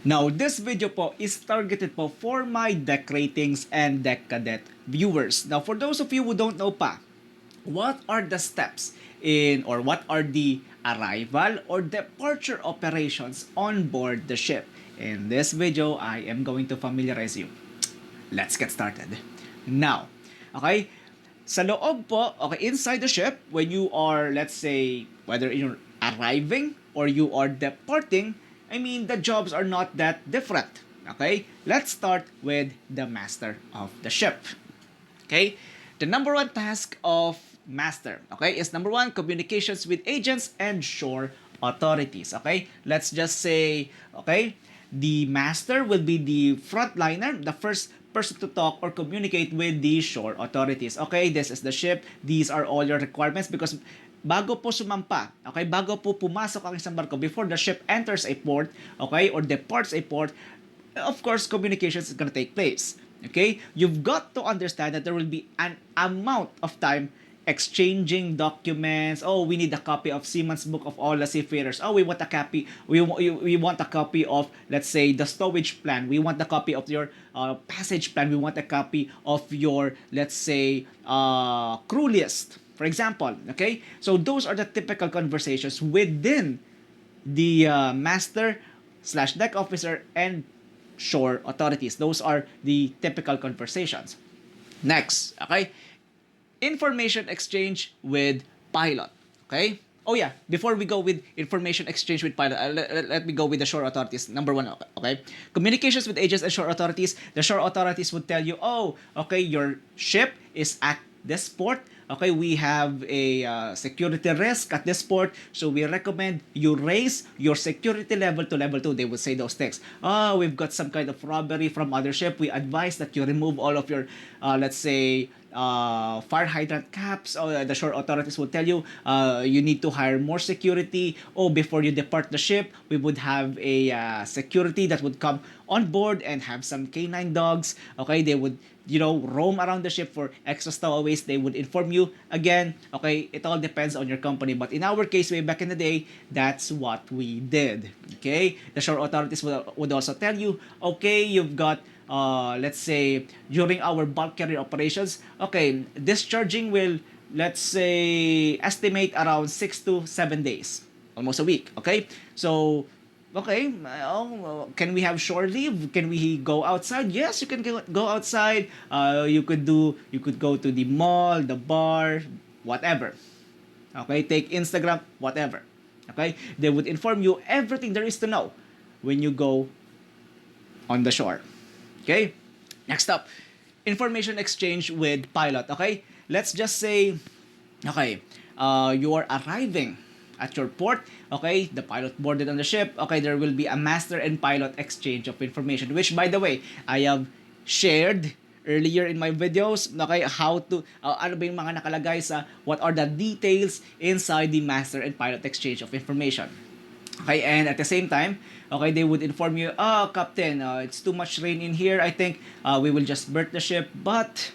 Now, this video po is targeted po for my deck ratings and deck cadet viewers. Now, for those of you who don't know pa, what are the steps in or what are the arrival or departure operations on board the ship? In this video, I am going to familiarize you. Let's get started. Now, okay, sa loob po, okay, inside the ship, when you are, let's say, whether you're arriving or you are departing, I mean, the jobs are not that different. Okay, let's start with the master of the ship. Okay, the number one task of master, okay, is number one, communications with agents and shore authorities. Okay, let's just say, okay, the master will be the frontliner, the first person to talk or communicate with the shore authorities. Okay, this is the ship. These are all your requirements because bago po sumampa, okay, bago po pumasok ang isang barko, before the ship enters a port, okay, or departs a port, of course, communications is gonna take place. Okay? You've got to understand that there will be an amount of time exchanging documents. Oh, we need a copy of Seaman's Book of all the seafarers. Oh, we want a copy. We want a copy of, let's say, the stowage plan. We want a copy of your passage plan. We want a copy of your, let's say, crew list. For example, okay? So those are the typical conversations within the master slash deck officer and shore authorities. Those are the typical conversations. Next, okay? Information exchange with pilot. Okay? Oh yeah, before we go with information exchange with pilot, let me go with the shore authorities. Number one, okay? Communications with agents and shore authorities. The shore authorities would tell you, oh, okay, your ship is at this port. Okay, we have a security risk at this port, so we recommend you raise your security level to level 2. They would say those things. Oh, we've got some kind of robbery from other ship. We advise that you remove all of your, let's say, fire hydrant caps. The shore authorities will tell you you need to hire more security. Oh, before you depart the ship, we would have a security that would come on board and have some canine dogs. Okay, they would, roam around the ship for extra stowaways. They would inform you again. Okay, it all depends on your company, but in our case, way back in the day, that's what we did. Okay, the shore authorities would also tell you, okay, you've got let's say, during our bulk carrier operations, okay, discharging will, let's say, estimate around 6 to 7 days, almost a week. Okay, so, okay, can we have shore leave? Can we go outside? Yes, you can go outside. You could go to the mall, the bar, whatever. Okay, take Instagram, whatever. Okay, they would inform you everything there is to know when you go on the shore. Okay? Next up, information exchange with pilot. Okay? Let's just say, okay, you are arriving at your port. Okay? The pilot boarded on the ship. Okay? There will be a master and pilot exchange of information, which, by the way, I have shared earlier in my videos. Okay? How to, ano ba yung mga nakalagay sa what are the details inside the master and pilot exchange of information. Okay, and at the same time, okay, they would inform you, oh, Captain, it's too much rain in here. I think we will just berth the ship, but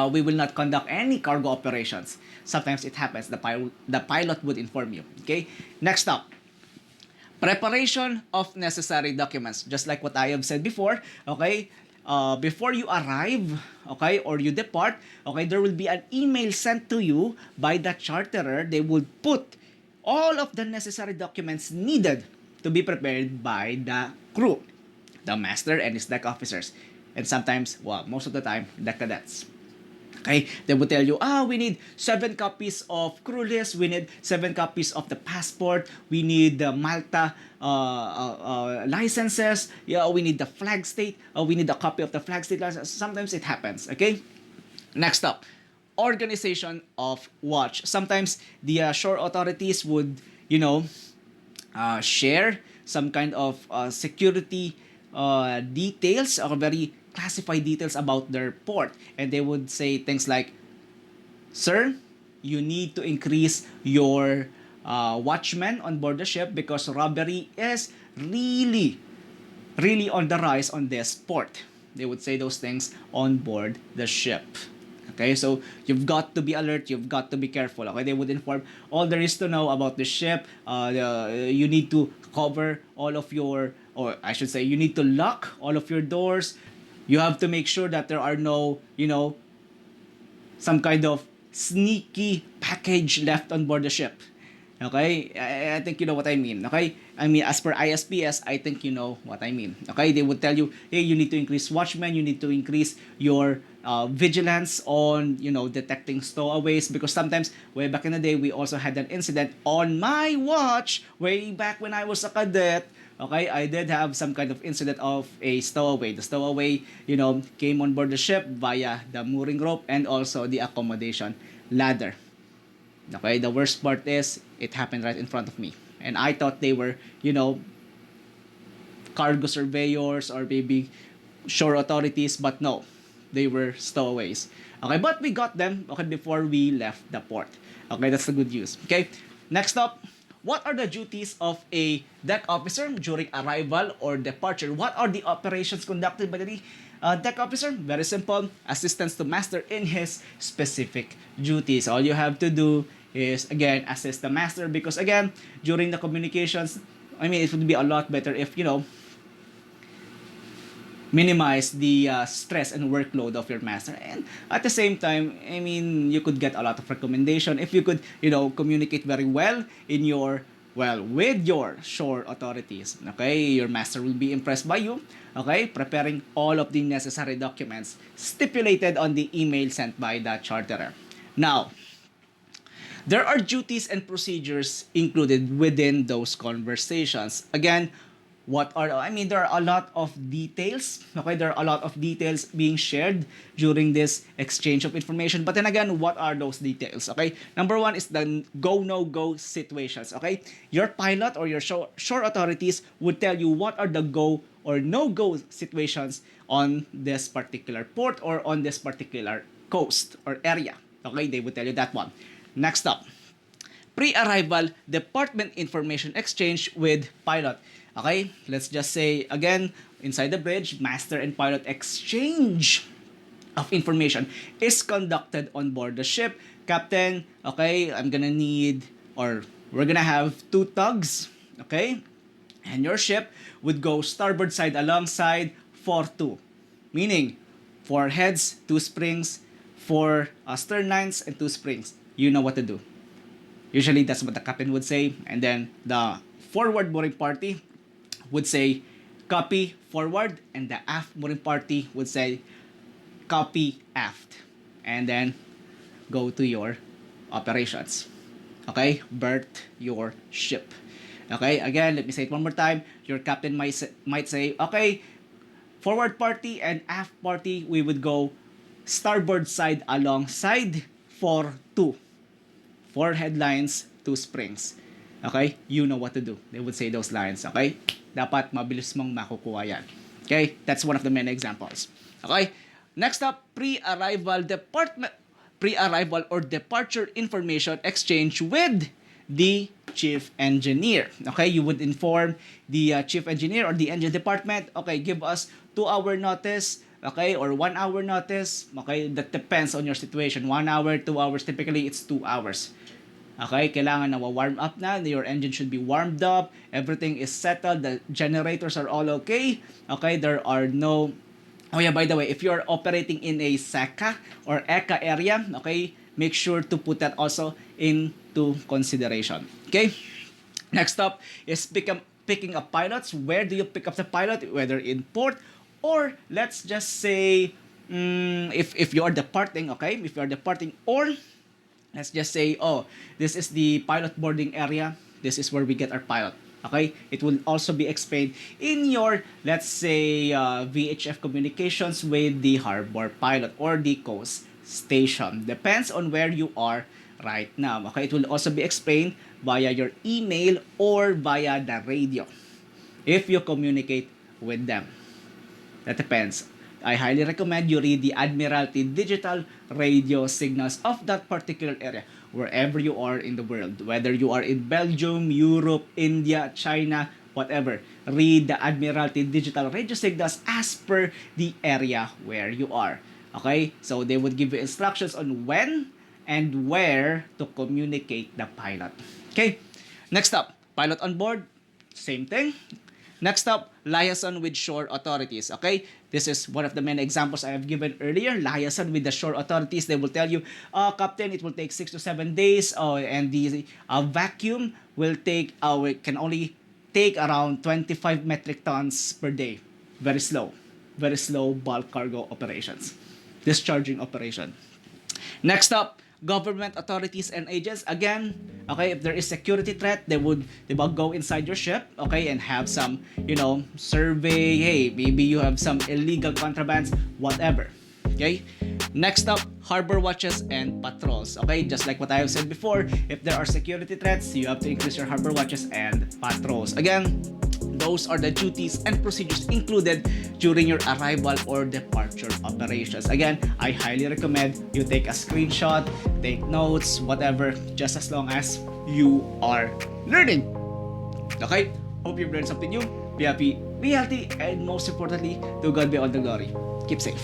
we will not conduct any cargo operations. Sometimes it happens. The pilot would inform you. Okay, next up, preparation of necessary documents. Just like what I have said before, okay, before you arrive, okay, or you depart, okay, there will be an email sent to you by the charterer. They would put all of the necessary documents needed to be prepared by the crew, the master and his deck officers, and sometimes, well, most of the time, the cadets. Okay, they would tell you, we need 7 copies of crew list, we need 7 copies of the passport, we need the Malta licenses, yeah, we need the flag state, we need a copy of the flag state license. Sometimes it happens. Okay, next up, organization of watch. Sometimes the shore authorities would, share some kind of security details or very classified details about their port, and they would say things like, "Sir, you need to increase your watchmen on board the ship because robbery is really, really on the rise on this port." They would say those things on board the ship. Okay, so you've got to be alert, you've got to be careful. Okay, they would inform all there is to know about the ship. You need to cover all of your or I should say, you need to lock all of your doors. You have to make sure that there are no, some kind of sneaky package left on board the ship. Okay? I think you know what I mean. Okay? I mean, as per ISPS, I think you know what I mean. Okay? They would tell you, hey, you need to increase watchmen, you need to increase your vigilance on, detecting stowaways, because sometimes, way back in the day, we also had an incident on my watch, way back when I was a cadet. Okay, I did have some kind of incident of a stowaway. The stowaway, came on board the ship via the mooring rope and also the accommodation ladder. Okay, the worst part is it happened right in front of me. And I thought they were, cargo surveyors or maybe shore authorities, but no, they were stowaways. Okay, but we got them, okay, before we left the port. Okay, that's the good news. Okay, next up, what are the duties of a deck officer during arrival or departure? What are the operations conducted by the deck officer? Very simple, assistance to master in his specific duties. All you have to do is, again, assist the master, because again, during the communications, I mean, it would be a lot better if, minimize the stress and workload of your master, and at the same time, I mean, you could get a lot of recommendation if you could, communicate very well in your, with your shore authorities. Okay, your master will be impressed by you. Okay, preparing all of the necessary documents stipulated on the email sent by the charterer. Now, there are duties and procedures included within those conversations. Again, there are a lot of details. Okay, there are a lot of details being shared during this exchange of information. But then again, what are those details? Okay, number one is the go, no go situations. Okay, your pilot or your shore authorities would tell you what are the go or no go situations on this particular port or on this particular coast or area. Okay, they would tell you that one. Next up, pre-arrival department information exchange with pilot. Okay, let's just say, again, inside the bridge, master and pilot exchange of information is conducted on board the ship. Captain, okay, we're gonna have 2 tugs, okay? And your ship would go starboard side alongside 4-2. Meaning, 4 heads, 2 springs, 4 stern lines, and 2 springs. You know what to do. Usually, that's what the captain would say. And then, the forward mooring party would say, copy forward, and the aft mooring party would say, copy aft. And then, go to your operations. Okay? Berth your ship. Okay? Again, let me say it one more time. Your captain might say, okay, forward party and aft party, we would go starboard side alongside 4-2. 4 headlines, 2 springs. Okay? You know what to do. They would say those lines. Okay? Dapat mabilis mong makukuha yan. Okay? That's one of the many examples. Okay? Next up, pre-arrival or departure information exchange with the chief engineer. Okay? You would inform the chief engineer or the engine department, okay, give us 2-hour notice, okay, or 1-hour notice. Okay? That depends on your situation. 1 hour, 2 hours, typically it's 2 hours. Okay, kailangan warm up na. Your engine should be warmed up. Everything is settled. The generators are all okay. Okay, there are no... Oh yeah, by the way, if you're operating in a SECA or ECA area, okay, make sure to put that also into consideration. Okay, next up is picking up pilots. Where do you pick up the pilot? Whether in port or let's just say if you're departing, okay, if you're departing, or let's just say, oh, this is the pilot boarding area. This is where we get our pilot. Okay? It will also be explained in your, let's say, VHF communications with the harbor pilot or the coast station. Depends on where you are right now. Okay? It will also be explained via your email or via the radio if you communicate with them. That depends. I highly recommend you read the Admiralty digital radio signals of that particular area, wherever you are in the world. Whether you are in Belgium, Europe, India, China, whatever. Read the Admiralty digital radio signals as per the area where you are. Okay? So they would give you instructions on when and where to communicate the pilot. Okay? Next up, pilot on board. Same thing. Next up, liaison with shore authorities. Okay, this is one of the many examples I have given earlier. Liaison with the shore authorities. They will tell you, Captain, it will take 6 to 7 days, and the vacuum will take, can only take around 25 metric tons per day. Very slow bulk cargo operations, discharging operation. Next up, government authorities and agents. Again, okay, if there is security threat, they would go inside your ship, okay, and have some, survey. Hey, maybe you have some illegal contrabands, whatever. Okay. Next up, harbor watches and patrols. Okay, just like what I have said before, if there are security threats, you have to increase your harbor watches and patrols. Again, those are the duties and procedures included during your arrival or departure operations. Again, I highly recommend you take a screenshot, take notes, whatever, just as long as you are learning. Okay? Hope you've learned something new. Be happy, be healthy, and most importantly, to God be all the glory. Keep safe.